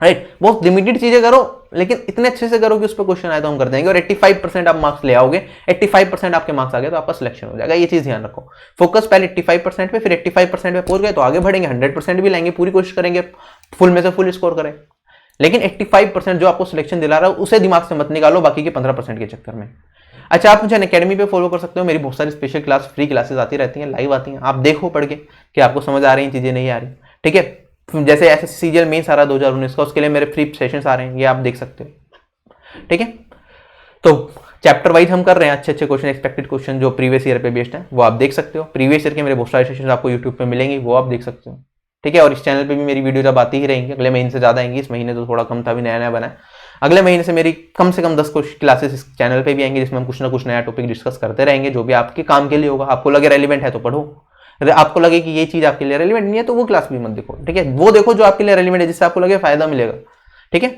राइट। बहुत लिमिटेड चीजें करो, लेकिन इतने अच्छे से करो कि उस पर क्वेश्चन आए तो हम कर देंगे, और 85% आप मार्क्स ले आओगे। 85% आपके मार्क्स आ गए तो आपका सिलेक्शन हो जाएगा, ये चीज ध्यान रखो। फोकस पहले 85% पे, फिर 85% पे पहुंच गए तो आगे बढ़ेंगे, 100% भी लाएंगे, पूरी कोशिश करेंगे फुल में से फुल स्कोर करें। लेकिन 85% जो आपको सिलेक्शन दिला रहा है उसे दिमाग से मत निकालो बाकी के 15% के चक्कर में। अच्छा, आप मुझे अकेडमी पे फॉलो कर सकते हो, मेरी बहुत सारी स्पेशल क्लास, फ्री क्लासेस आती रहती हैं, लाइव आती हैं, आप देखो पढ़ के कि आपको समझ आ रही हैं चीजें, नहीं आ रही, ठीक है। जैसे एसएससी सीजीएल मेंस आ रहा 2019 का, उसके लिए मेरे फ्री सेशंस आ रहे हैं, ये आप देख सकते हो, ठीक है। तो चैप्टर वाइज हम कर रहे हैं, अच्छे अच्छे क्वेश्चन, एक्सपेक्टेड क्वेश्चन जो प्रीवियस ईयर पे बेस्ड है वो आप देख सकते हो। प्रीवियस ईयर के मेरे बहुत सारे सेशंस आपको यूट्यूब पे मिलेंगे, वो आप देख सकते हो, ठीक है। और इस चैनल पे भी मेरी वीडियो जब आती ही रहेंगी, अगले महीने से ज्यादा आएंगी, इस महीने तो थोड़ा कम था, भी नया नया बना है। अगले महीने से मेरी कम से कम 10 क्लासेस इस चैनल पे भी आएंगे, जिसमें हम कुछ ना कुछ नया टॉपिक डिस्कस करते रहेंगे, जो भी आपके काम के लिए होगा। आपको लगे रेलिवेंट है तो पढ़ो, आपको लगे कि ये चीज आपके लिए रेलिवेंट नहीं है तो वो क्लास भी मत देखो, ठीक है। वो देखो जो आपके लिए रेलिवेंट है, जिससे आपको लगे फायदा मिलेगा, ठीक है।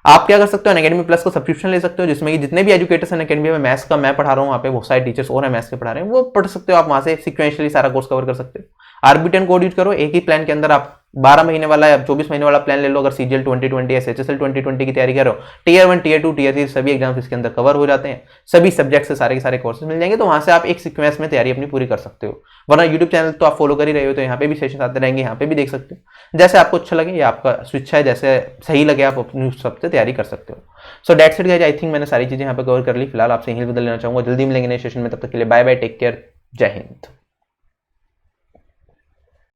आप क्या कर सकते हो, अनअकैडमी प्लस को सब्सक्रिप्शन ले सकते हो, जिसमें कि जितने भी एजुकेटर्स हैं अनअकैडमी में, मैथ्स का मैं पढ़ा रहा हूँ, वहाँ पे बहुत सारे टीचर्स और हैं मैथ्स के पढ़ा रहे हैं, वो पढ़ सकते हो आप वहां से, सिक्वेंशियली सारा कोर्स कवर कर सकते हो। आरबी10 कोड यूज करो, एक ही प्लान के अंदर आप 12 महीने वाला या 24 महीने वाला प्लान ले लो। अगर सीजीएल 2020 या एचएसएल 2020 की तैयारी करो, टीयर 1, टीयर 2, टीयर 3 सभी एग्जाम्स इसके अंदर कवर हो जाते हैं, सभी सब्जेक्ट से सारे के सारे कोर्सेज मिल जाएंगे, तो वहां से आप एक सीक्वेंस में तैयारी अपनी पूरी कर सकते हो। वरना यूट्यूब चैनल तो आप फॉलो कर ही रहे हो, तो यहाँ पे भी सेशन आते रहेंगे, यहाँ पे भी देख सकते हो, जैसे आपको अच्छा लगे, ये आपका स्विच है, जैसे सही लगे आप अपनी सबसे तैयारी कर सकते हो। So that's it guys, I think मैंने सारी चीजें यहाँ पे कवर कर ली। फिलहाल आपसे यही बदल लेना चाहूंगा, जल्दी मिलेंगे नए सेशन में, तब तक के लिए बाय बाय, टेक केयर, जय हिंद।